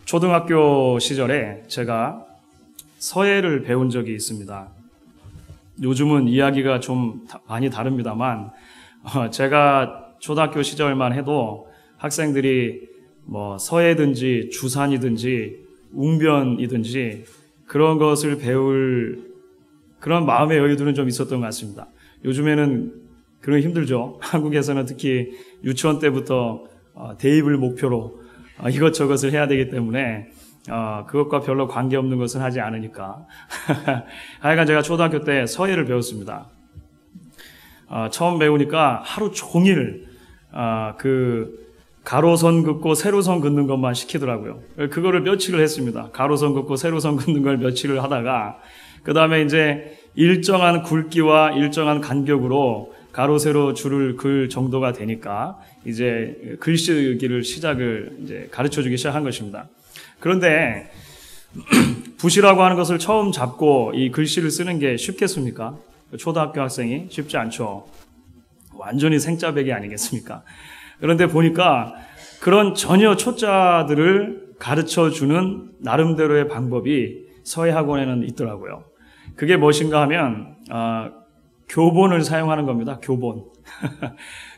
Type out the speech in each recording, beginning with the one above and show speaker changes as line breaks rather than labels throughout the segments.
초등학교 시절에 제가 서예를 배운 적이 있습니다. 요즘은 이야기가 좀 많이 다릅니다만 제가 초등학교 시절만 해도 학생들이 뭐 서예든지 주산이든지 웅변이든지 그런 것을 배울 그런 마음의 여유들은 좀 있었던 것 같습니다. 요즘에는 그런 힘들죠. 한국에서는 특히 유치원 때부터 대입을 목표로 이것저것을 해야 되기 때문에 그것과 별로 관계없는 것은 하지 않으니까 하여간 제가 초등학교 때 서예를 배웠습니다. 처음 배우니까 하루 종일 그 가로선 긋고 세로선 긋는 것만 시키더라고요. 그거를 며칠을 했습니다. 가로선 긋고 세로선 긋는 걸 며칠을 하다가 그 다음에 이제 일정한 굵기와 일정한 간격으로 가로 세로 줄을 글 정도가 되니까 이제 글쓰기를 시작을 이제 가르쳐주기 시작한 것입니다. 그런데 붓이라고 하는 것을 처음 잡고 이 글씨를 쓰는 게 쉽겠습니까? 초등학교 학생이 쉽지 않죠. 완전히 생짜배기 아니겠습니까? 그런데 보니까 그런 전혀 초짜들을 가르쳐주는 나름대로의 방법이 서예학원에는 있더라고요. 그게 무엇인가 하면 교본을 사용하는 겁니다. 교본.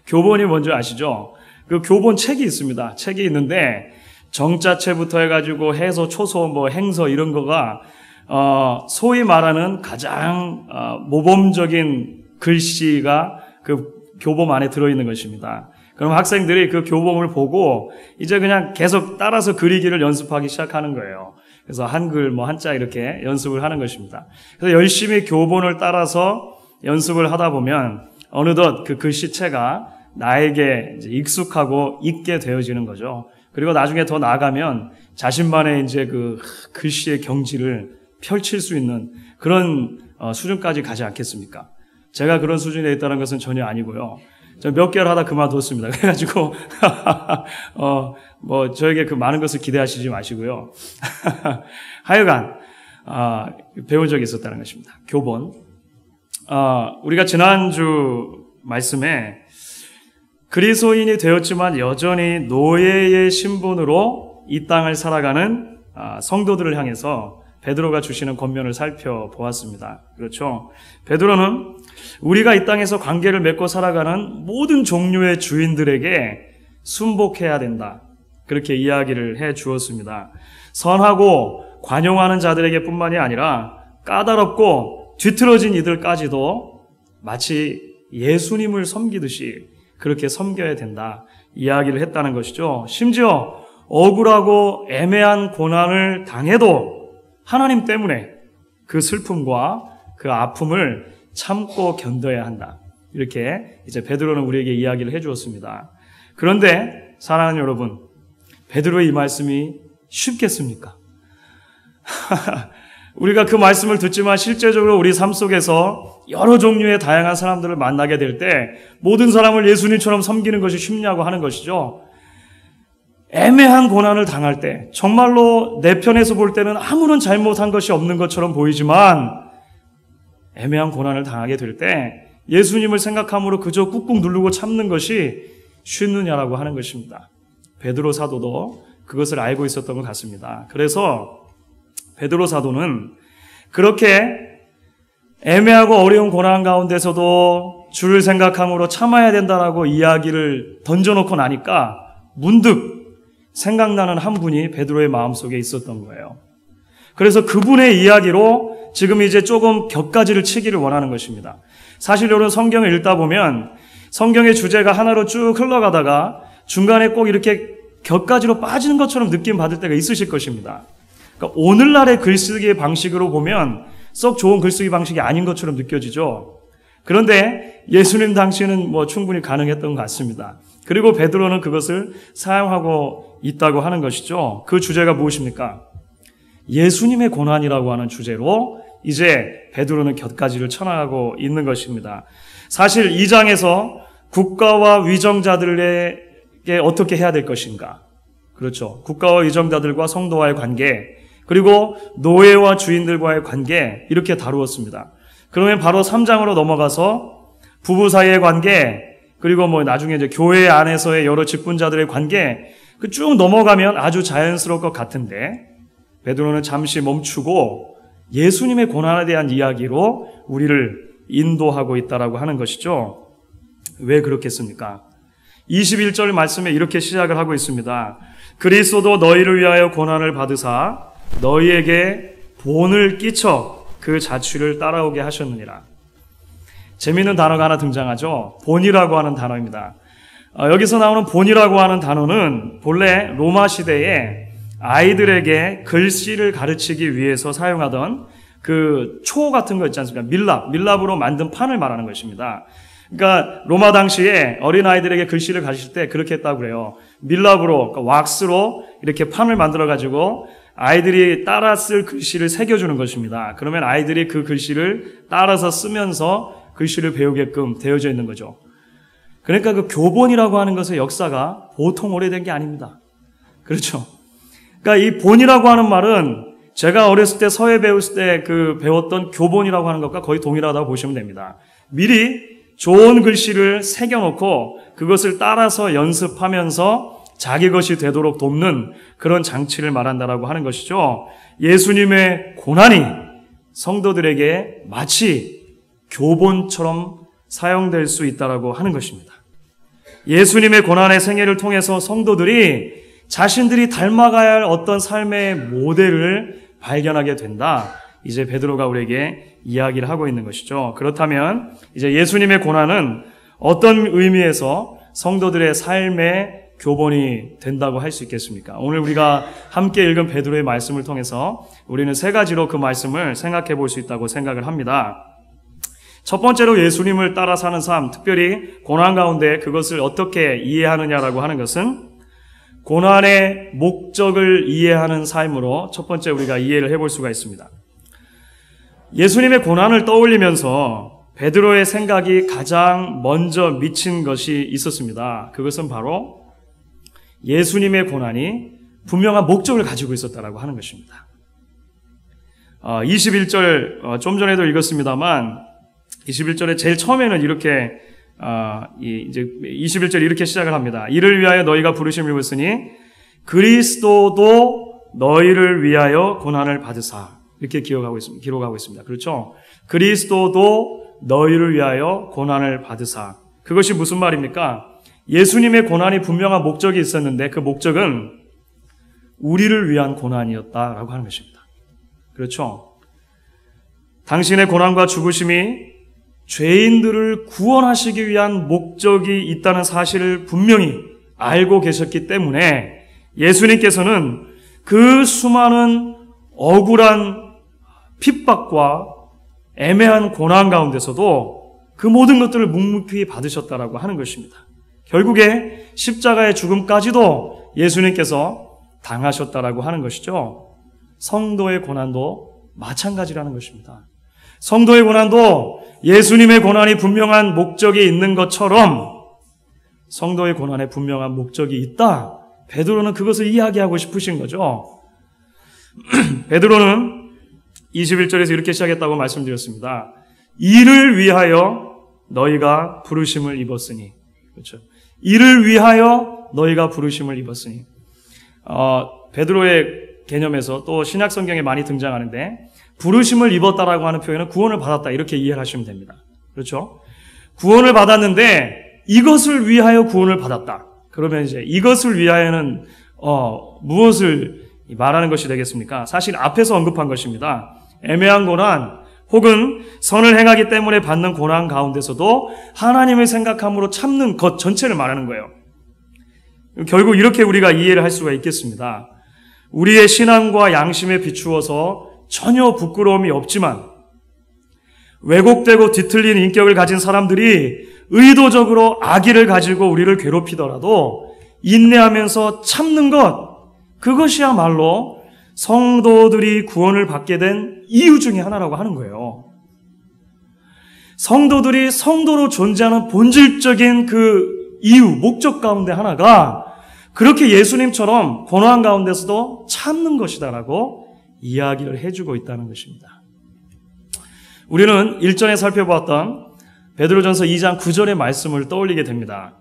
교본이 뭔지 아시죠? 그 교본 책이 있습니다. 책이 있는데 정자체부터 해가지고 해서 초소 뭐 행서 이런 거가 소위 말하는 가장 모범적인 글씨가 그 교본 안에 들어있는 것입니다. 그럼 학생들이 그 교본을 보고 이제 그냥 계속 따라서 그리기를 연습하기 시작하는 거예요. 그래서 한글 뭐 한자 이렇게 연습을 하는 것입니다. 그래서 열심히 교본을 따라서 연습을 하다 보면 어느덧 그 글씨체가 나에게 이제 익숙하고 있게 되어지는 거죠. 그리고 나중에 더 나아가면 자신만의 이제 그 글씨의 경지를 펼칠 수 있는 그런 수준까지 가지 않겠습니까? 제가 그런 수준에 있다는 것은 전혀 아니고요. 저 몇 개월 하다 그만뒀습니다. 그래가지고 뭐 저에게 그 많은 것을 기대하시지 마시고요. 하여간 배운 적이 있었다는 것입니다. 교본. 우리가 지난주 말씀에 그리스도인이 되었지만 여전히 노예의 신분으로 이 땅을 살아가는 성도들을 향해서 베드로가 주시는 권면을 살펴보았습니다. 그렇죠? 베드로는 우리가 이 땅에서 관계를 맺고 살아가는 모든 종류의 주인들에게 순복해야 된다. 그렇게 이야기를 해 주었습니다. 선하고 관용하는 자들에게 뿐만이 아니라 까다롭고 뒤틀어진 이들까지도 마치 예수님을 섬기듯이 그렇게 섬겨야 된다. 이야기를 했다는 것이죠. 심지어 억울하고 애매한 고난을 당해도 하나님 때문에 그 슬픔과 그 아픔을 참고 견뎌야 한다. 이렇게 이제 베드로는 우리에게 이야기를 해 주었습니다. 그런데 사랑하는 여러분, 베드로의 이 말씀이 쉽겠습니까? 우리가 그 말씀을 듣지만 실제적으로 우리 삶 속에서 여러 종류의 다양한 사람들을 만나게 될 때 모든 사람을 예수님처럼 섬기는 것이 쉽냐고 하는 것이죠. 애매한 고난을 당할 때 정말로 내 편에서 볼 때는 아무런 잘못한 것이 없는 것처럼 보이지만 애매한 고난을 당하게 될 때 예수님을 생각함으로 그저 꾹꾹 누르고 참는 것이 쉽느냐라고 하는 것입니다. 베드로 사도도 그것을 알고 있었던 것 같습니다. 그래서 베드로 사도는 그렇게 애매하고 어려운 고난 가운데서도 주를 생각함으로 참아야 된다라고 이야기를 던져놓고 나니까 문득 생각나는 한 분이 베드로의 마음속에 있었던 거예요. 그래서 그분의 이야기로 지금 이제 조금 격가지를 치기를 원하는 것입니다. 사실 여러분 성경을 읽다 보면 성경의 주제가 하나로 쭉 흘러가다가 중간에 꼭 이렇게 격가지로 빠지는 것처럼 느낌 받을 때가 있으실 것입니다. 그러니까 오늘날의 글쓰기의 방식으로 보면 썩 좋은 글쓰기 방식이 아닌 것처럼 느껴지죠. 그런데 예수님 당시에는 뭐 충분히 가능했던 것 같습니다. 그리고 베드로는 그것을 사용하고 있다고 하는 것이죠. 그 주제가 무엇입니까? 예수님의 고난이라고 하는 주제로 이제 베드로는 곁가지를 쳐나가고 있는 것입니다. 사실 2장에서 국가와 위정자들에게 어떻게 해야 될 것인가? 그렇죠. 국가와 위정자들과 성도와의 관계, 그리고 노예와 주인들과의 관계, 이렇게 다루었습니다. 그러면 바로 3장으로 넘어가서 부부 사이의 관계, 그리고 뭐 나중에 이제 교회 안에서의 여러 직분자들의 관계, 그 쭉 넘어가면 아주 자연스러울 것 같은데 베드로는 잠시 멈추고 예수님의 고난에 대한 이야기로 우리를 인도하고 있다라고 하는 것이죠. 왜 그렇겠습니까? 21절 말씀에 이렇게 시작을 하고 있습니다. 그리스도도 너희를 위하여 고난을 받으사 너희에게 본을 끼쳐 그 자취를 따라오게 하셨느니라. 재미있는 단어가 하나 등장하죠. 본이라고 하는 단어입니다. 여기서 나오는 본이라고 하는 단어는 본래 로마 시대에 아이들에게 글씨를 가르치기 위해서 사용하던 그 초 같은 거 있지 않습니까? 밀랍으로 만든 판을 말하는 것입니다. 그러니까 로마 당시에 어린아이들에게 글씨를 가르칠 때 그렇게 했다고 그래요. 밀랍으로, 그러니까 왁스로 이렇게 판을 만들어가지고 아이들이 따라 쓸 글씨를 새겨주는 것입니다. 그러면 아이들이 그 글씨를 따라서 쓰면서 글씨를 배우게끔 되어져 있는 거죠. 그러니까 그 교본이라고 하는 것의 역사가 보통 오래된 게 아닙니다. 그렇죠? 그러니까 이 본이라고 하는 말은 제가 어렸을 때 서예 배웠을 때 그 배웠던 교본이라고 하는 것과 거의 동일하다고 보시면 됩니다. 미리 좋은 글씨를 새겨놓고 그것을 따라서 연습하면서 자기 것이 되도록 돕는 그런 장치를 말한다라고 하는 것이죠. 예수님의 고난이 성도들에게 마치 교본처럼 사용될 수 있다라고 하는 것입니다. 예수님의 고난의 생애를 통해서 성도들이 자신들이 닮아가야 할 어떤 삶의 모델을 발견하게 된다. 이제 베드로가 우리에게 이야기를 하고 있는 것이죠. 그렇다면 이제 예수님의 고난은 어떤 의미에서 성도들의 삶의 교본이 된다고 할 수 있겠습니까? 오늘 우리가 함께 읽은 베드로의 말씀을 통해서 우리는 세 가지로 그 말씀을 생각해 볼 수 있다고 생각을 합니다. 첫 번째로 예수님을 따라 사는 삶, 특별히 고난 가운데 그것을 어떻게 이해하느냐라고 하는 것은 고난의 목적을 이해하는 삶으로 첫 번째 우리가 이해를 해볼 수가 있습니다. 예수님의 고난을 떠올리면서 베드로의 생각이 가장 먼저 미친 것이 있었습니다. 그것은 바로 예수님의 고난이 분명한 목적을 가지고 있었다라고 하는 것입니다. 21절 좀 전에도 읽었습니다만 21절에 제일 처음에는 이렇게 이제 21절 이렇게 시작을 합니다. 이를 위하여 너희가 부르심을 입었으니 그리스도도 너희를 위하여 고난을 받으사 이렇게 기록하고 있습니다. 그렇죠? 그리스도도 너희를 위하여 고난을 받으사. 그것이 무슨 말입니까? 예수님의 고난이 분명한 목적이 있었는데 그 목적은 우리를 위한 고난이었다라고 하는 것입니다. 그렇죠? 당신의 고난과 죽으심이 죄인들을 구원하시기 위한 목적이 있다는 사실을 분명히 알고 계셨기 때문에 예수님께서는 그 수많은 억울한 핍박과 애매한 고난 가운데서도 그 모든 것들을 묵묵히 받으셨다라고 하는 것입니다. 결국에 십자가의 죽음까지도 예수님께서 당하셨다라고 하는 것이죠. 성도의 고난도 마찬가지라는 것입니다. 성도의 고난도 예수님의 고난이 분명한 목적이 있는 것처럼 성도의 고난에 분명한 목적이 있다. 베드로는 그것을 이야기하고 싶으신 거죠. 베드로는 21절에서 이렇게 시작했다고 말씀드렸습니다. 이를 위하여 너희가 부르심을 입었으니. 그렇죠. 이를 위하여 너희가 부르심을 입었으니. 베드로의 개념에서 또 신약 성경에 많이 등장하는데 부르심을 입었다라고 하는 표현은 구원을 받았다 이렇게 이해를 하시면 됩니다. 그렇죠? 구원을 받았는데 이것을 위하여 구원을 받았다. 그러면 이제 이것을 위하여는 무엇을 말하는 것이 되겠습니까? 사실 앞에서 언급한 것입니다. 애매한 고난 혹은 선을 행하기 때문에 받는 고난 가운데서도 하나님을 생각함으로 참는 것 전체를 말하는 거예요. 결국 이렇게 우리가 이해를 할 수가 있겠습니다. 우리의 신앙과 양심에 비추어서 전혀 부끄러움이 없지만 왜곡되고 뒤틀린 인격을 가진 사람들이 의도적으로 악의를 가지고 우리를 괴롭히더라도 인내하면서 참는 것, 그것이야말로 성도들이 구원을 받게 된 이유 중에 하나라고 하는 거예요. 성도들이 성도로 존재하는 본질적인 그 이유, 목적 가운데 하나가 그렇게 예수님처럼 고난 가운데서도 참는 것이다라고 이야기를 해주고 있다는 것입니다. 우리는 일전에 살펴보았던 베드로전서 2장 9절의 말씀을 떠올리게 됩니다.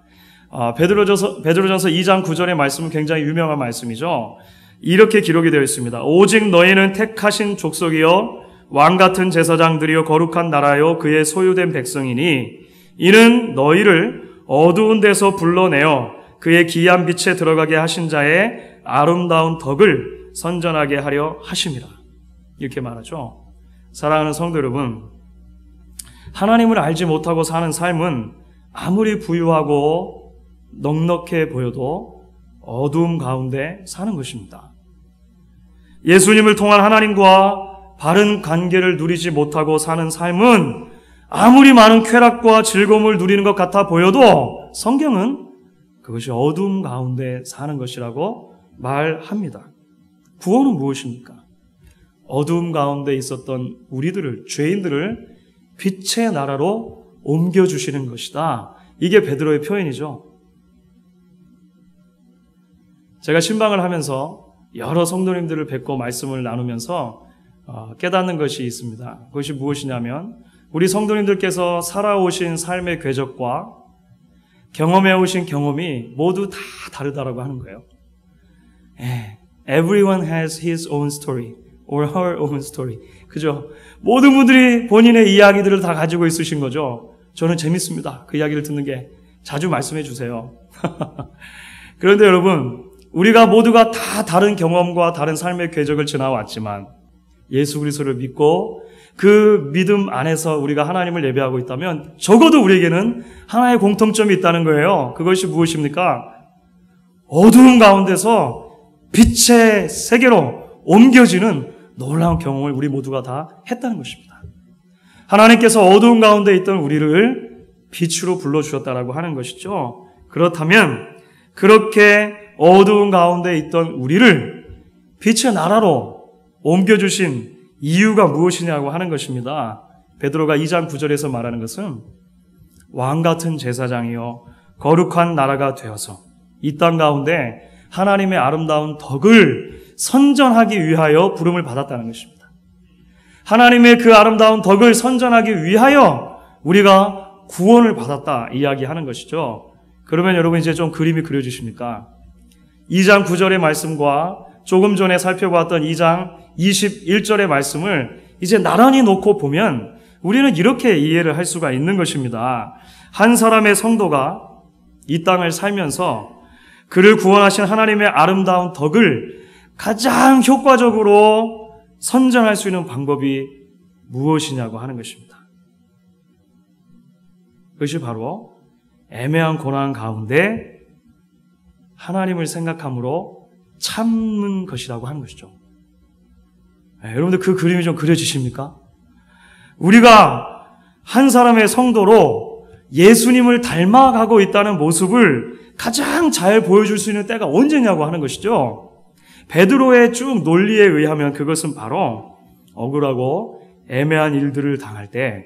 베드로전서 2장 9절의 말씀은 굉장히 유명한 말씀이죠. 이렇게 기록이 되어 있습니다. 오직 너희는 택하신 족속이요 왕같은 제사장들이요 거룩한 나라요 그의 소유된 백성이니 이는 너희를 어두운 데서 불러내어 그의 기이한 빛에 들어가게 하신 자의 아름다운 덕을 선전하게 하려 하심이라. 이렇게 말하죠. 사랑하는 성도 여러분, 하나님을 알지 못하고 사는 삶은 아무리 부유하고 넉넉해 보여도 어두움 가운데 사는 것입니다. 예수님을 통한 하나님과 바른 관계를 누리지 못하고 사는 삶은 아무리 많은 쾌락과 즐거움을 누리는 것 같아 보여도 성경은 그것이 어두움 가운데 사는 것이라고 말합니다. 구원은 무엇입니까? 어두움 가운데 있었던 우리들을, 죄인들을 빛의 나라로 옮겨주시는 것이다. 이게 베드로의 표현이죠. 제가 신방을 하면서 여러 성도님들을 뵙고 말씀을 나누면서 깨닫는 것이 있습니다. 그것이 무엇이냐면 우리 성도님들께서 살아오신 삶의 궤적과 경험해오신 경험이 모두 다 다르다라고 하는 거예요. Everyone has his own story or her own story. 그죠? 모든 분들이 본인의 이야기들을 다 가지고 있으신 거죠. 저는 재밌습니다. 그 이야기를 듣는 게. 자주 말씀해 주세요. 그런데 여러분, 우리가 모두가 다 다른 경험과 다른 삶의 궤적을 지나왔지만 예수 그리스도를 믿고 그 믿음 안에서 우리가 하나님을 예배하고 있다면 적어도 우리에게는 하나의 공통점이 있다는 거예요. 그것이 무엇입니까? 어두운 가운데서 빛의 세계로 옮겨지는 놀라운 경험을 우리 모두가 다 했다는 것입니다. 하나님께서 어두운 가운데 있던 우리를 빛으로 불러주셨다라고 하는 것이죠. 그렇다면 그렇게 어두운 가운데 있던 우리를 빛의 나라로 옮겨주신 이유가 무엇이냐고 하는 것입니다. 베드로가 2장 9절에서 말하는 것은 왕같은 제사장이요 거룩한 나라가 되어서 이 땅 가운데 하나님의 아름다운 덕을 선전하기 위하여 부름을 받았다는 것입니다. 하나님의 그 아름다운 덕을 선전하기 위하여 우리가 구원을 받았다 이야기하는 것이죠. 그러면 여러분 이제 좀 그림이 그려지십니까? 2장 9절의 말씀과 조금 전에 살펴봤던 2장 21절의 말씀을 이제 나란히 놓고 보면 우리는 이렇게 이해를 할 수가 있는 것입니다. 한 사람의 성도가 이 땅을 살면서 그를 구원하신 하나님의 아름다운 덕을 가장 효과적으로 선전할 수 있는 방법이 무엇이냐고 하는 것입니다. 그것이 바로 애매한 고난 가운데 하나님을 생각함으로 참는 것이라고 하는 것이죠. 여러분들 그 그림이 좀 그려지십니까? 우리가 한 사람의 성도로 예수님을 닮아가고 있다는 모습을 가장 잘 보여줄 수 있는 때가 언제냐고 하는 것이죠. 베드로의 쭉 논리에 의하면 그것은 바로 억울하고 애매한 일들을 당할 때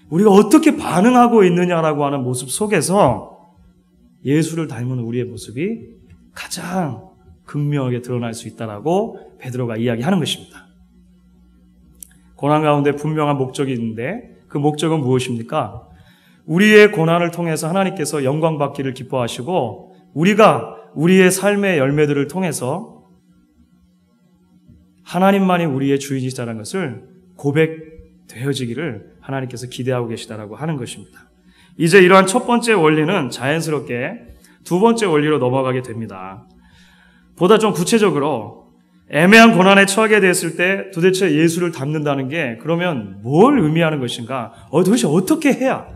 우리가 어떻게 반응하고 있느냐라고 하는 모습 속에서 예수를 닮은 우리의 모습이 가장 극명하게 드러날 수 있다라고 베드로가 이야기하는 것입니다. 고난 가운데 분명한 목적이 있는데 그 목적은 무엇입니까? 우리의 고난을 통해서 하나님께서 영광 받기를 기뻐하시고 우리가 우리의 삶의 열매들을 통해서 하나님만이 우리의 주인이시다는 것을 고백되어지기를 하나님께서 기대하고 계시다라고 하는 것입니다. 이제 이러한 첫 번째 원리는 자연스럽게 두 번째 원리로 넘어가게 됩니다. 보다 좀 구체적으로 애매한 고난에 처하게 됐을 때 도대체 예수를 닮는다는 게 그러면 뭘 의미하는 것인가? 도대체 어떻게 해야?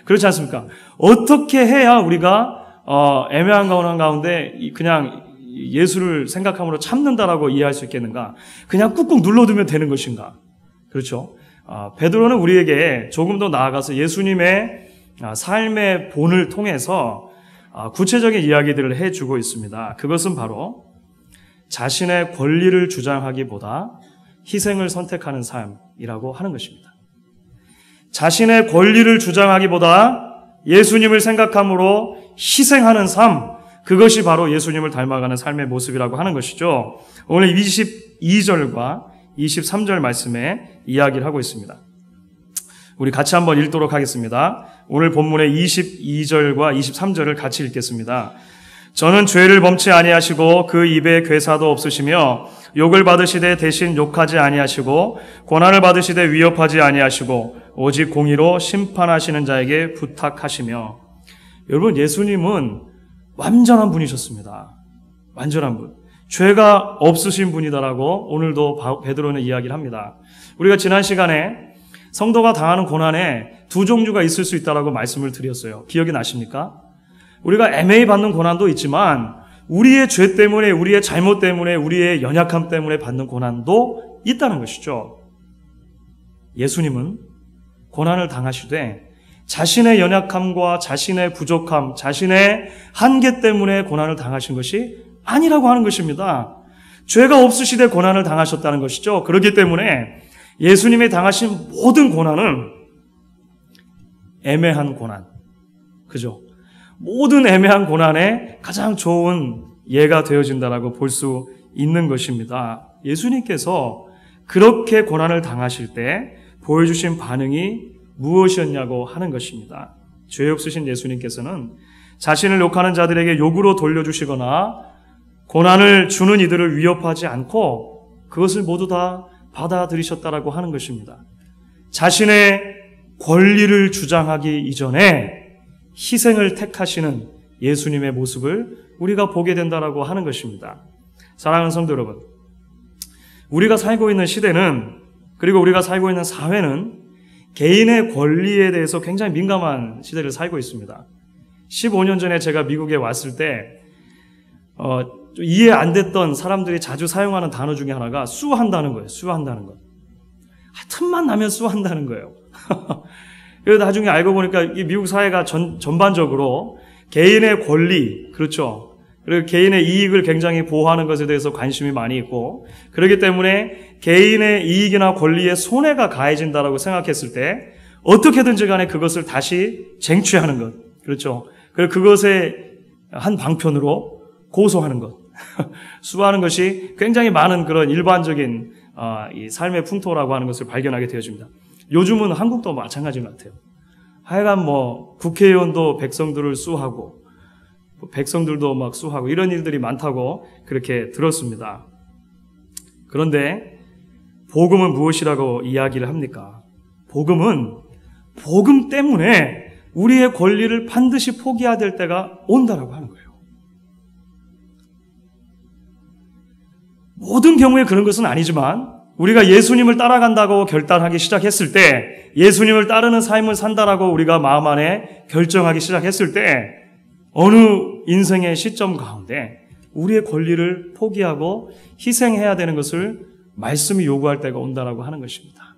그렇지 않습니까? 어떻게 해야 우리가 애매한 고난 가운데 그냥 예수를 생각함으로 참는다라고 이해할 수 있겠는가? 그냥 꾹꾹 눌러두면 되는 것인가? 그렇죠? 베드로는 우리에게 조금 더 나아가서 예수님의 삶의 본을 통해서 구체적인 이야기들을 해주고 있습니다. 그것은 바로 자신의 권리를 주장하기보다 희생을 선택하는 삶이라고 하는 것입니다. 자신의 권리를 주장하기보다 예수님을 생각함으로 희생하는 삶, 그것이 바로 예수님을 닮아가는 삶의 모습이라고 하는 것이죠. 오늘 22절과 23절 말씀에 이야기를 하고 있습니다. 우리 같이 한번 읽도록 하겠습니다. 오늘 본문의 22절과 23절을 같이 읽겠습니다. 저는 죄를 범치 아니하시고 그 입에 괴사도 없으시며 욕을 받으시되 대신 욕하지 아니하시고 고난을 받으시되 위협하지 아니하시고 오직 공의로 심판하시는 자에게 부탁하시며. 여러분, 예수님은 완전한 분이셨습니다. 완전한 분. 죄가 없으신 분이다라고 오늘도 베드로는 이야기를 합니다. 우리가 지난 시간에 성도가 당하는 고난에 두 종류가 있을 수 있다라고 말씀을 드렸어요. 기억이 나십니까? 우리가 애매히 받는 고난도 있지만 우리의 죄 때문에, 우리의 잘못 때문에, 우리의 연약함 때문에 받는 고난도 있다는 것이죠. 예수님은 고난을 당하시되 자신의 연약함과 자신의 부족함, 자신의 한계 때문에 고난을 당하신 것이 아니라고 하는 것입니다. 죄가 없으시되 고난을 당하셨다는 것이죠. 그렇기 때문에 예수님이 당하신 모든 고난은 애매한 고난, 그죠? 모든 애매한 고난에 가장 좋은 예가 되어진다라고 볼 수 있는 것입니다. 예수님께서 그렇게 고난을 당하실 때 보여주신 반응이 무엇이었냐고 하는 것입니다. 죄 없으신 예수님께서는 자신을 욕하는 자들에게 욕으로 돌려주시거나 고난을 주는 이들을 위협하지 않고 그것을 모두 다 받아들이셨다라고 하는 것입니다. 자신의 권리를 주장하기 이전에 희생을 택하시는 예수님의 모습을 우리가 보게 된다라고 하는 것입니다. 사랑하는 성도 여러분, 우리가 살고 있는 시대는, 그리고 우리가 살고 있는 사회는 개인의 권리에 대해서 굉장히 민감한 시대를 살고 있습니다. 15년 전에 제가 미국에 왔을 때 이해 안 됐던 사람들이 자주 사용하는 단어 중에 하나가 수한다는 거예요. 수한다는 것. 틈만 나면 수한다는 거예요. 그래서 나중에 알고 보니까 이 미국 사회가 전반적으로 개인의 권리, 그렇죠. 그리고 개인의 이익을 굉장히 보호하는 것에 대해서 관심이 많이 있고, 그렇기 때문에 개인의 이익이나 권리에 손해가 가해진다라고 생각했을 때 어떻게든지 간에 그것을 다시 쟁취하는 것, 그렇죠. 그리고 그것의 한 방편으로 고소하는 것, 수하는 것이 굉장히 많은 그런 일반적인 이 삶의 풍토라고 하는 것을 발견하게 되어집니다. 요즘은 한국도 마찬가지인 것 같아요. 하여간 국회의원도 백성들을 수하고 백성들도 막 수하고 이런 일들이 많다고 그렇게 들었습니다. 그런데 복음은 무엇이라고 이야기를 합니까? 복음은 복음 때문에 우리의 권리를 반드시 포기해야 될 때가 온다라고 하는 거예요. 모든 경우에 그런 것은 아니지만 우리가 예수님을 따라간다고 결단하기 시작했을 때, 예수님을 따르는 삶을 산다라고 우리가 마음 안에 결정하기 시작했을 때 어느 인생의 시점 가운데 우리의 권리를 포기하고 희생해야 되는 것을 말씀이 요구할 때가 온다라고 하는 것입니다.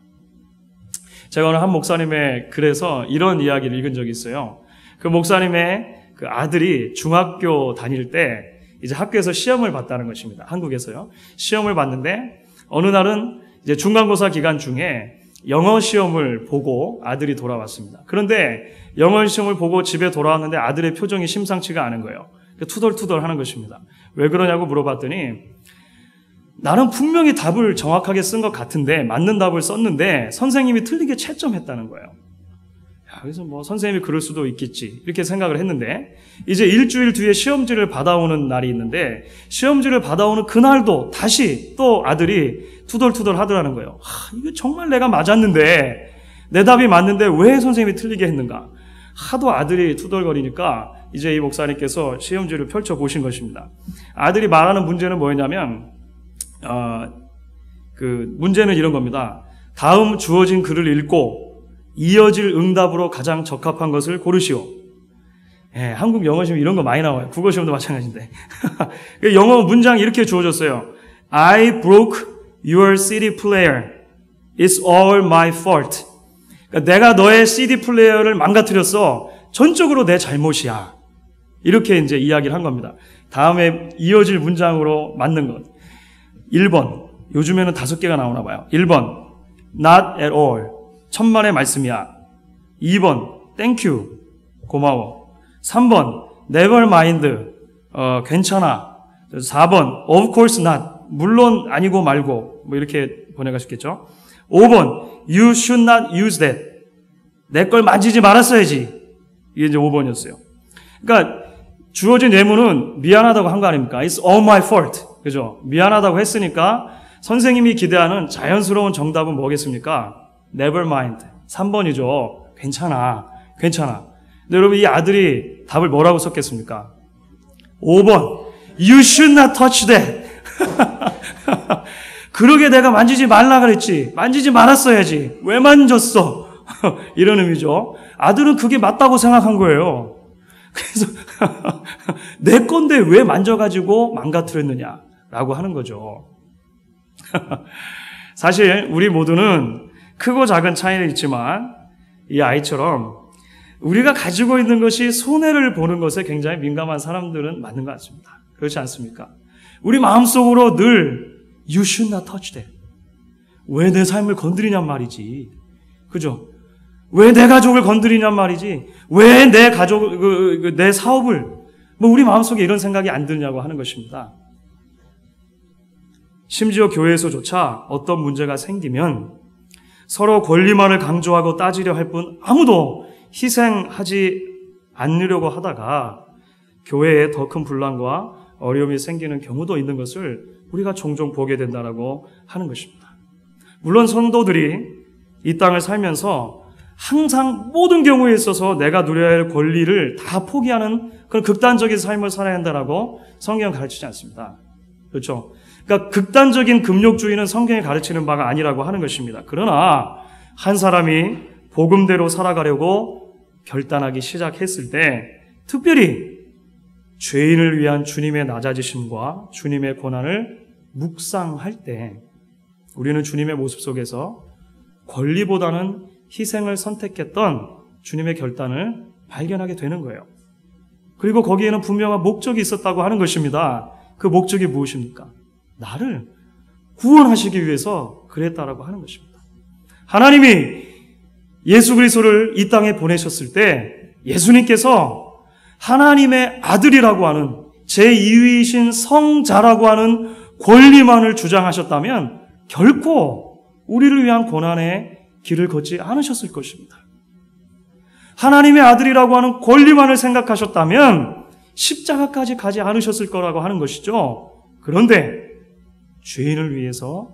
제가 오늘 한 목사님의 글에서 이런 이야기를 읽은 적이 있어요. 그 목사님의 그 아들이 중학교 다닐 때 이제 학교에서 시험을 봤다는 것입니다. 한국에서요. 시험을 봤는데 어느 날은 이제 중간고사 기간 중에 영어 시험을 보고 아들이 돌아왔습니다. 그런데 영어 시험을 보고 집에 돌아왔는데 아들의 표정이 심상치가 않은 거예요. 투덜투덜 하는 것입니다. 왜 그러냐고 물어봤더니 나는 분명히 답을 정확하게 쓴 것 같은데, 맞는 답을 썼는데 선생님이 틀리게 채점했다는 거예요. 그래서 선생님이 그럴 수도 있겠지 이렇게 생각을 했는데, 이제 일주일 뒤에 시험지를 받아오는 날이 있는데 시험지를 받아오는 그날도 다시 또 아들이 투덜투덜 하더라는 거예요. 이거 정말 내가 맞았는데, 내 답이 맞는데 왜 선생님이 틀리게 했는가. 하도 아들이 투덜거리니까 이제 이 목사님께서 시험지를 펼쳐보신 것입니다. 아들이 말하는 문제는 뭐였냐면 그 문제는 이런 겁니다. 다음 주어진 글을 읽고 이어질 응답으로 가장 적합한 것을 고르시오. 한국 영어 시험 이런 거 많이 나와요. 국어 시험도 마찬가지인데. 영어 문장 이렇게 주어졌어요. I broke your CD player. It's all my fault. 그러니까 내가 너의 CD 플레이어를 망가뜨렸어. 전적으로 내 잘못이야. 이렇게 이제 이야기를 한 겁니다. 다음에 이어질 문장으로 맞는 것. 1번. 요즘에는 5개가 나오나 봐요. 1번. Not at all. 천만의 말씀이야. 2번. Thank you. 고마워. 3번. Never mind. 괜찮아. 4번. Of course not. 물론 아니고 말고. 이렇게 번역할 수 있겠죠. 5번. You should not use that. 내 걸 만지지 말았어야지. 이게 이제 5번이었어요. 그러니까 주어진 예문은 미안하다고 한 거 아닙니까? It's all my fault. 그죠? 미안하다고 했으니까 선생님이 기대하는 자연스러운 정답은 뭐겠습니까? Never mind. 3번이죠. 괜찮아. 괜찮아. 근데 여러분 이 아들이 답을 뭐라고 썼겠습니까? 5번. You should not touch that. 그러게 내가 만지지 말라 그랬지. 만지지 말았어야지. 왜 만졌어? 이런 의미죠. 아들은 그게 맞다고 생각한 거예요. 그래서 내 건데 왜 만져가지고 망가뜨렸느냐라고 하는 거죠. 사실 우리 모두는 크고 작은 차이는 있지만 이 아이처럼 우리가 가지고 있는 것이 손해를 보는 것에 굉장히 민감한 사람들은 맞는 것 같습니다. 그렇지 않습니까? 우리 마음속으로 늘 You should not touch that. 왜 내 삶을 건드리냔 말이지. 그죠? 왜 내 가족을 건드리냔 말이지. 왜 내 가족, 내 사업을, 우리 마음속에 이런 생각이 안 드냐고 하는 것입니다. 심지어 교회에서조차 어떤 문제가 생기면 서로 권리만을 강조하고 따지려 할 뿐 아무도 희생하지 않으려고 하다가 교회에 더 큰 분란과 어려움이 생기는 경우도 있는 것을 우리가 종종 보게 된다라고 하는 것입니다. 물론 성도들이 이 땅을 살면서 항상 모든 경우에 있어서 내가 누려야 할 권리를 다 포기하는 그런 극단적인 삶을 살아야 한다라고 성경은 가르치지 않습니다. 그렇죠? 그러니까 극단적인 금욕주의는 성경이 가르치는 바가 아니라고 하는 것입니다. 그러나 한 사람이 복음대로 살아가려고 결단하기 시작했을 때 특별히 죄인을 위한 주님의 낮아지심과 주님의 고난을 묵상할 때 우리는 주님의 모습 속에서 권리보다는 희생을 선택했던 주님의 결단을 발견하게 되는 거예요. 그리고 거기에는 분명한 목적이 있었다고 하는 것입니다. 그 목적이 무엇입니까? 나를 구원하시기 위해서 그랬다라고 하는 것입니다. 하나님이 예수 그리스도를 이 땅에 보내셨을 때 예수님께서 하나님의 아들이라고 하는 제2위이신 성자라고 하는 권리만을 주장하셨다면 결코 우리를 위한 고난의 길을 걷지 않으셨을 것입니다. 하나님의 아들이라고 하는 권리만을 생각하셨다면 십자가까지 가지 않으셨을 거라고 하는 것이죠. 그런데 죄인을 위해서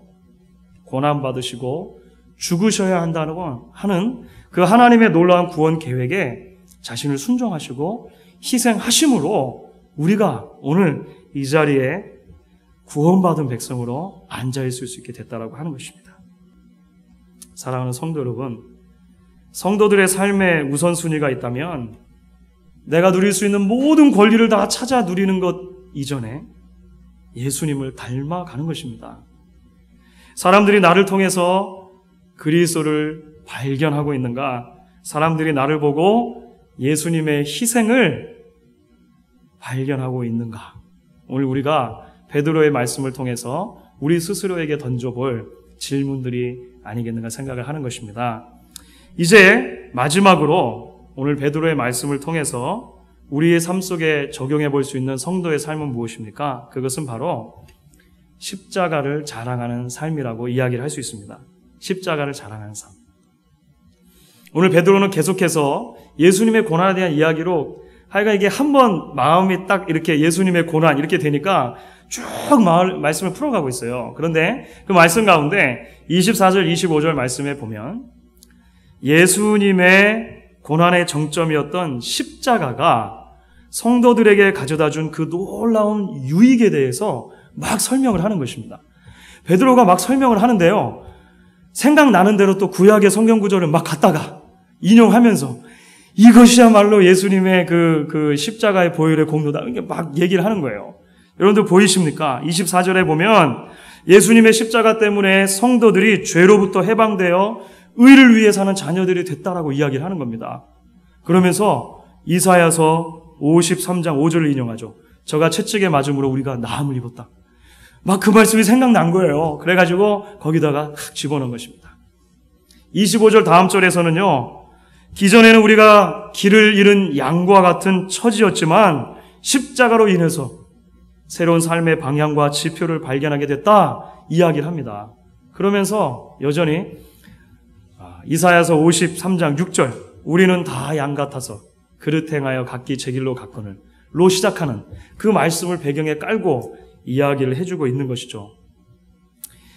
고난받으시고 죽으셔야 한다고 하는 그 하나님의 놀라운 구원 계획에 자신을 순종하시고 희생하심으로 우리가 오늘 이 자리에 구원받은 백성으로 앉아있을 수 있게 됐다라고 하는 것입니다. 사랑하는 성도 여러분, 성도들의 삶에 우선순위가 있다면 내가 누릴 수 있는 모든 권리를 다 찾아 누리는 것 이전에 예수님을 닮아가는 것입니다. 사람들이 나를 통해서 그리스도를 발견하고 있는가? 사람들이 나를 보고 예수님의 희생을 발견하고 있는가? 오늘 우리가 베드로의 말씀을 통해서 우리 스스로에게 던져볼 질문들이 아니겠는가 생각을 하는 것입니다. 이제 마지막으로 오늘 베드로의 말씀을 통해서 우리의 삶 속에 적용해 볼 수 있는 성도의 삶은 무엇입니까? 그것은 바로 십자가를 자랑하는 삶이라고 이야기를 할 수 있습니다. 십자가를 자랑하는 삶. 오늘 베드로는 계속해서 예수님의 고난에 대한 이야기로 하여간 이게 한번 마음이 딱 이렇게 예수님의 고난 이렇게 되니까 쭉 말씀을 풀어가고 있어요. 그런데 그 말씀 가운데 24절, 25절 말씀에 보면 예수님의 고난의 정점이었던 십자가가 성도들에게 가져다 준 그 놀라운 유익에 대해서 막 설명을 하는 것입니다. 베드로가 막 설명을 하는데요. 생각나는 대로 또 구약의 성경 구절을 막 갖다가 인용하면서 이것이야말로 예수님의 그 십자가의 보혈의 공로다. 이렇게 막 얘기를 하는 거예요. 여러분들 보이십니까? 24절에 보면 예수님의 십자가 때문에 성도들이 죄로부터 해방되어 의를 위해 사는 자녀들이 됐다라고 이야기를 하는 겁니다. 그러면서 이사야서 53장 5절을 인용하죠. 저가 채찍에 맞음으로 우리가 나음을 입었다. 막 그 말씀이 생각난 거예요. 그래가지고 거기다가 탁 집어넣은 것입니다. 25절 다음 절에서는요. 기존에는 우리가 길을 잃은 양과 같은 처지였지만 십자가로 인해서 새로운 삶의 방향과 지표를 발견하게 됐다 이야기를 합니다. 그러면서 여전히 이사야서 53장 6절 우리는 다 양 같아서 그릇 행하여 각기 제 길로 갔거늘 로 시작하는 그 말씀을 배경에 깔고 이야기를 해주고 있는 것이죠.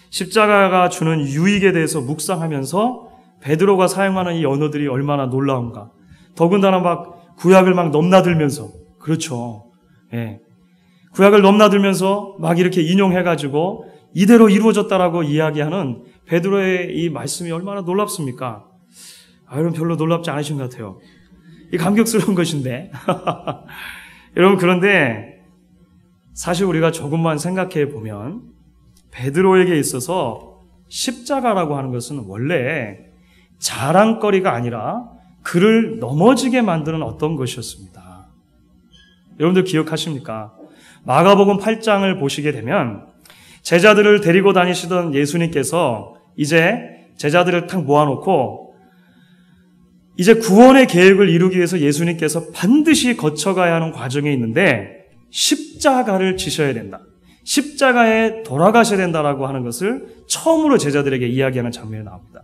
십자가가 주는 유익에 대해서 묵상하면서 베드로가 사용하는 이 언어들이 얼마나 놀라운가. 더군다나 막 구약을 막 넘나들면서, 그렇죠. 예. 구약을 넘나들면서 막 이렇게 인용해가지고 이대로 이루어졌다라고 이야기하는 베드로의 이 말씀이 얼마나 놀랍습니까? 여러분 별로 놀랍지 않으신 것 같아요. 이 감격스러운 것인데. 여러분 그런데 사실 우리가 조금만 생각해 보면 베드로에게 있어서 십자가라고 하는 것은 원래 자랑거리가 아니라 그를 넘어지게 만드는 어떤 것이었습니다. 여러분들 기억하십니까? 마가복음 8장을 보시게 되면 제자들을 데리고 다니시던 예수님께서 이제 제자들을 탁 모아놓고 이제 구원의 계획을 이루기 위해서 예수님께서 반드시 거쳐가야 하는 과정이 있는데 십자가를 지셔야 된다. 십자가에 돌아가셔야 된다라고 하는 것을 처음으로 제자들에게 이야기하는 장면이 나옵니다.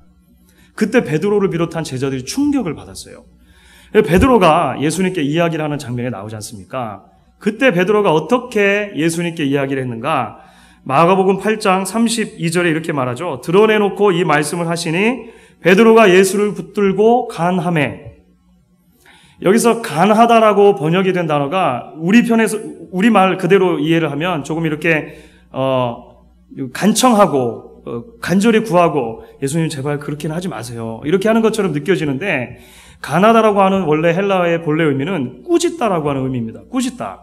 그때 베드로를 비롯한 제자들이 충격을 받았어요. 베드로가 예수님께 이야기를 하는 장면이 나오지 않습니까? 그때 베드로가 어떻게 예수님께 이야기를 했는가? 마가복음 8장 32절에 이렇게 말하죠. 드러내놓고 이 말씀을 하시니 베드로가 예수를 붙들고 간하매. 여기서 간하다라고 번역이 된 단어가 우리 말 그대로 이해를 하면 조금 이렇게 간청하고 간절히 구하고 예수님 제발 그렇게는 하지 마세요. 이렇게 하는 것처럼 느껴지는데 간하다라고 하는 원래 헬라어의 본래 의미는 꾸짖다라고 하는 의미입니다. 꾸짖다.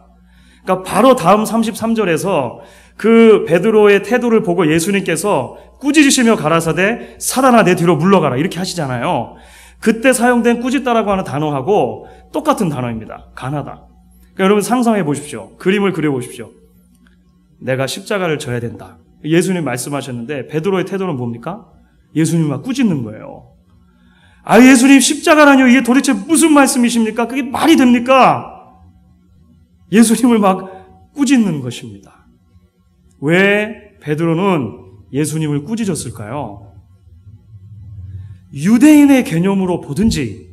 그러니까 바로 다음 33절에서 그 베드로의 태도를 보고 예수님께서 꾸짖으시며 가라사대 사단아 내 뒤로 물러가라 이렇게 하시잖아요. 그때 사용된 꾸짖다라고 하는 단어하고 똑같은 단어입니다. 간하다. 그러니까 여러분 상상해 보십시오. 그림을 그려 보십시오. 내가 십자가를 져야 된다. 예수님 말씀하셨는데 베드로의 태도는 뭡니까? 예수님 막 꾸짖는 거예요. 예수님 십자가라뇨. 이게 도대체 무슨 말씀이십니까? 그게 말이 됩니까? 예수님을 막 꾸짖는 것입니다. 왜 베드로는 예수님을 꾸짖었을까요? 유대인의 개념으로 보든지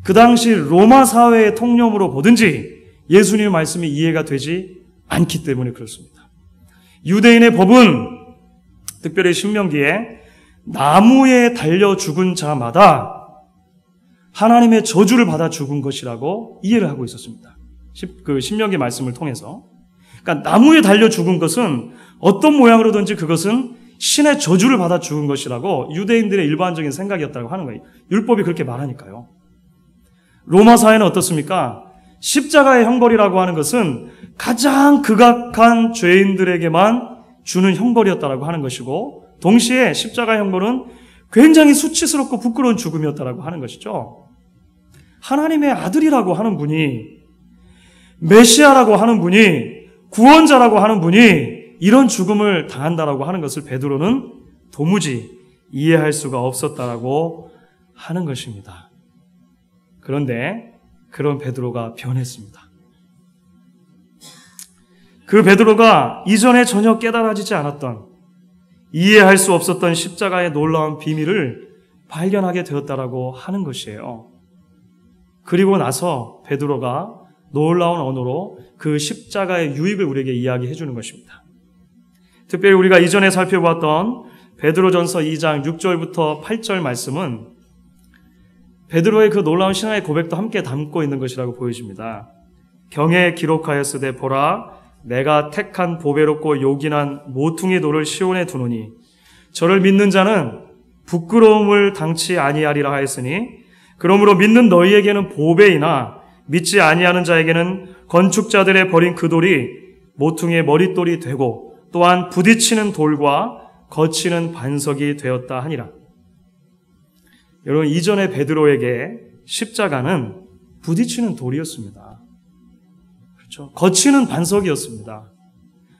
그 당시 로마 사회의 통념으로 보든지 예수님의 말씀이 이해가 되지 않기 때문에 그렇습니다. 유대인의 법은 특별히 신명기에 나무에 달려 죽은 자마다 하나님의 저주를 받아 죽은 것이라고 이해를 하고 있었습니다. 그 신명기 말씀을 통해서. 그러니까 나무에 달려 죽은 것은 어떤 모양으로든지 그것은 신의 저주를 받아 죽은 것이라고 유대인들의 일반적인 생각이었다고 하는 거예요. 율법이 그렇게 말하니까요. 로마 사회는 어떻습니까? 십자가의 형벌이라고 하는 것은 가장 극악한 죄인들에게만 주는 형벌이었다라고 하는 것이고 동시에 십자가의 형벌은 굉장히 수치스럽고 부끄러운 죽음이었다라고 하는 것이죠. 하나님의 아들이라고 하는 분이 메시아라고 하는 분이 구원자라고 하는 분이 이런 죽음을 당한다라고 하는 것을 베드로는 도무지 이해할 수가 없었다라고 하는 것입니다. 그런데 그런 베드로가 변했습니다. 그 베드로가 이전에 전혀 깨달아지지 않았던 이해할 수 없었던 십자가의 놀라운 비밀을 발견하게 되었다라고 하는 것이에요. 그리고 나서 베드로가 놀라운 언어로 그 십자가의 유익을 우리에게 이야기해 주는 것입니다. 특별히 우리가 이전에 살펴보았던 베드로전서 2장 6절부터 8절 말씀은 베드로의 그 놀라운 신앙의 고백도 함께 담고 있는 것이라고 보여집니다. 경에 기록하였으되 보라 내가 택한 보배롭고 요긴한 모퉁이 돌을 시온에 두노니 저를 믿는 자는 부끄러움을 당치 아니하리라 하였으니 그러므로 믿는 너희에게는 보배이나 믿지 아니하는 자에게는 건축자들의 버린 그 돌이 모퉁이의 머릿돌이 되고 또한 부딪히는 돌과 거치는 반석이 되었다 하니라. 여러분 이전에 베드로에게 십자가는 부딪히는 돌이었습니다. 그렇죠? 거치는 반석이었습니다.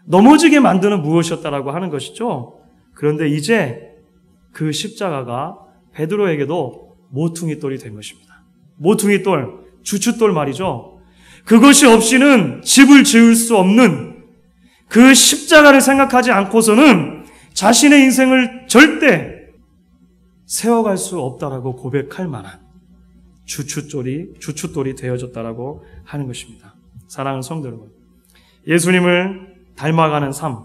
넘어지게 만드는 무엇이었다라고 하는 것이죠. 그런데 이제 그 십자가가 베드로에게도 모퉁이 돌이 된 것입니다. 모퉁이 돌, 주춧돌 말이죠. 그것이 없이는 집을 지을 수 없는 그 십자가를 생각하지 않고서는 자신의 인생을 절대 세워갈 수 없다라고 고백할 만한 주춧돌이 되어줬다라고 하는 것입니다. 사랑하는 성도 여러분, 예수님을 닮아가는 삶,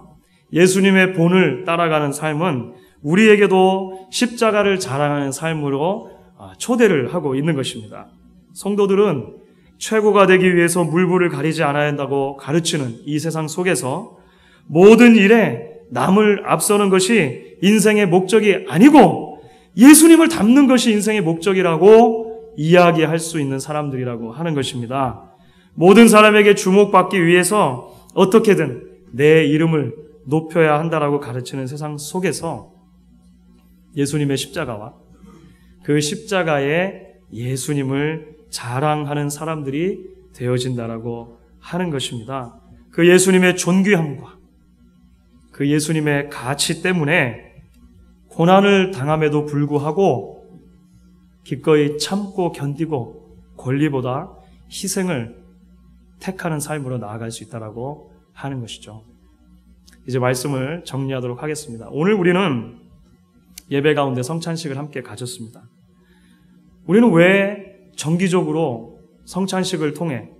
예수님의 본을 따라가는 삶은 우리에게도 십자가를 자랑하는 삶으로 초대를 하고 있는 것입니다. 성도들은 최고가 되기 위해서 물불을 가리지 않아야 한다고 가르치는 이 세상 속에서 모든 일에 남을 앞서는 것이 인생의 목적이 아니고 예수님을 닮는 것이 인생의 목적이라고 이야기할 수 있는 사람들이라고 하는 것입니다. 모든 사람에게 주목받기 위해서 어떻게든 내 이름을 높여야 한다라고 가르치는 세상 속에서 예수님의 십자가와 그 십자가에 예수님을 자랑하는 사람들이 되어진다라고 하는 것입니다. 그 예수님의 존귀함과 그 예수님의 가치 때문에 고난을 당함에도 불구하고 기꺼이 참고 견디고 권리보다 희생을 택하는 삶으로 나아갈 수 있다라고 하는 것이죠. 이제 말씀을 정리하도록 하겠습니다. 오늘 우리는 예배 가운데 성찬식을 함께 가졌습니다. 우리는 왜 정기적으로 성찬식을 통해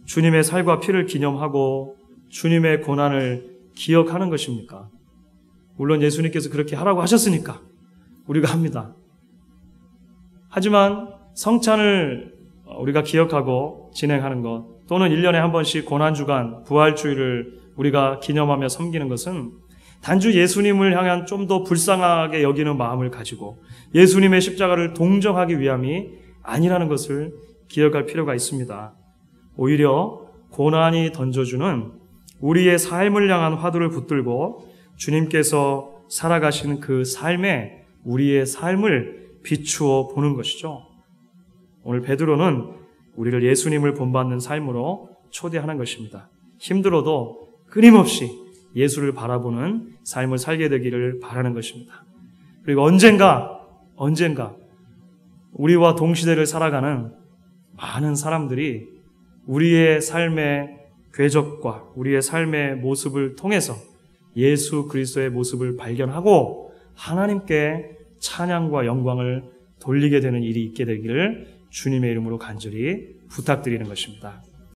주님의 살과 피를 기념하고 주님의 고난을 기억하는 것입니까? 물론 예수님께서 그렇게 하라고 하셨으니까 우리가 합니다. 하지만 성찬을 우리가 기억하고 진행하는 것, 또는 1년에 한 번씩 고난주간, 부활주일을 우리가 기념하며 섬기는 것은 단지 예수님을 향한 좀 더 불쌍하게 여기는 마음을 가지고 예수님의 십자가를 동정하기 위함이 아니라는 것을 기억할 필요가 있습니다. 오히려 고난이 던져주는 우리의 삶을 향한 화두를 붙들고 주님께서 살아가시는 그 삶에 우리의 삶을 비추어 보는 것이죠. 오늘 베드로는 우리를 예수님을 본받는 삶으로 초대하는 것입니다. 힘들어도 끊임없이 예수를 바라보는 삶을 살게 되기를 바라는 것입니다. 그리고 언젠가 우리와 동시대를 살아가는 많은 사람들이 우리의 삶의 궤적과 우리의 삶의 모습을 통해서 예수 그리스도의 모습을 발견하고 하나님께 찬양과 영광을 돌리게 되는 일이 있게 되기를 주님의 이름으로 간절히 부탁드리는 것입니다.